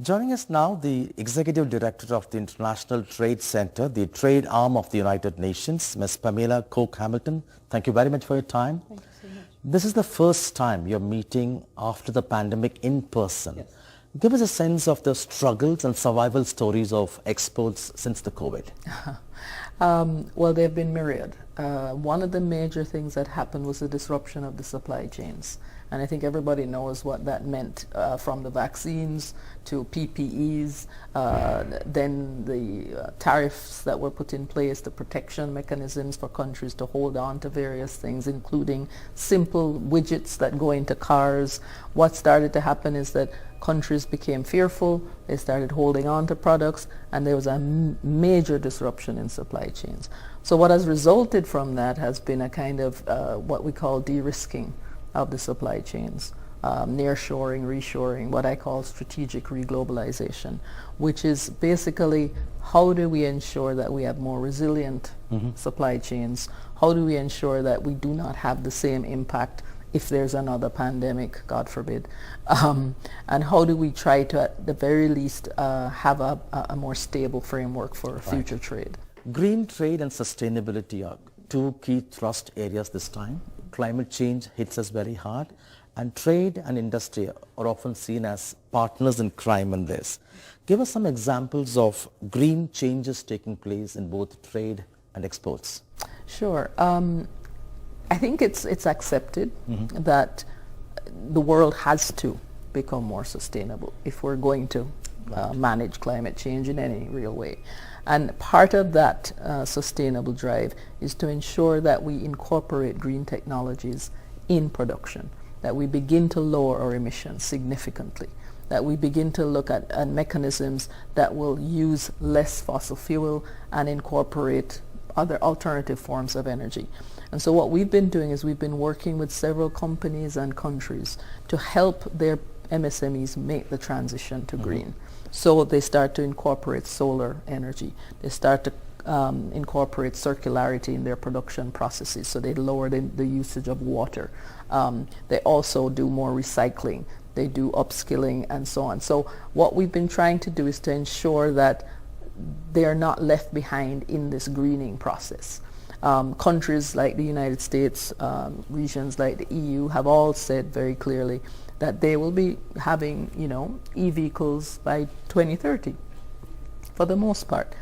Joining us now, the Executive Director of the International Trade Center, the trade arm of the United Nations, Ms. Pamela Cook-Hamilton. Thank you very much for your time. Thank you so much. This is the first time you're meeting after the pandemic in person. Yes. Give us a sense of the struggles and survival stories of exports since the COVID. Well, they've been myriad. One of the major things that happened was the disruption of the supply chains. And I think everybody knows what that meant, from the vaccines to PPEs, then the tariffs that were put in place, the protection mechanisms for countries to hold on to various things, including simple widgets that go into cars. What started to happen is that countries became fearful, they started holding on to products, and there was a major disruption in supply chains. So what has resulted from that has been a kind of what we call de-risking of the supply chains, nearshoring, reshoring, what I call strategic reglobalization, which is basically how do we ensure that we have more resilient supply chains? How do we ensure that we do not have the same impact if there's another pandemic, God forbid? And how do we try to, at the very least, have a more stable framework for future trade? Green trade and sustainability are two key thrust areas this time. Climate change hits us very hard, and trade and industry are often seen as partners in crime in this. Give us some examples of green changes taking place in both trade and exports. Sure. I think it's accepted that the world has to become more sustainable if we're going to manage climate change in any real way. And part of that sustainable drive is to ensure that we incorporate green technologies in production, that we begin to lower our emissions significantly, that we begin to look at mechanisms that will use less fossil fuel and incorporate other alternative forms of energy. And so what we've been doing is we've been working with several companies and countries to help their MSMEs make the transition to green. So they start to incorporate solar energy. They start to incorporate circularity in their production processes, so they lower the usage of water. They also do more recycling. They do upskilling and so on. So what we've been trying to do is to ensure that they are not left behind in this greening process. Countries like the United States, regions like the EU have all said very clearly that they will be having, e-vehicles by 2030 for the most part.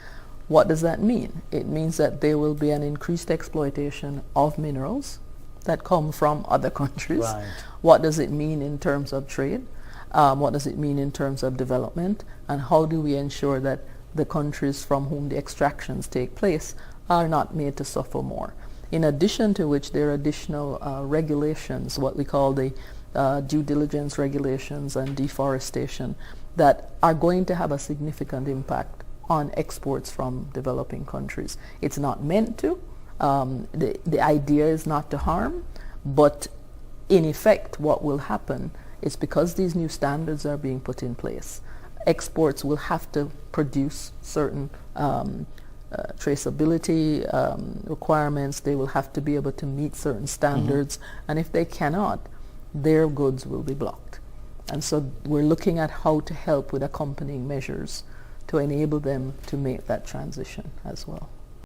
What does that mean? It means that there will be an increased exploitation of minerals that come from other countries. Right. What does it mean in terms of trade? What does it mean in terms of development? And how do we ensure that the countries from whom the extractions take place are not made to suffer more? In addition to which, there are additional regulations, what we call the due diligence regulations and deforestation, that are going to have a significant impact on exports from developing countries. It's not meant to. The idea is not to harm, but in effect what will happen is because these new standards are being put in place, exports will have to produce certain traceability requirements. They will have to be able to meet certain standards, and if they cannot, their goods will be blocked. And so we're looking at how to help with accompanying measures to enable them to make that transition as well.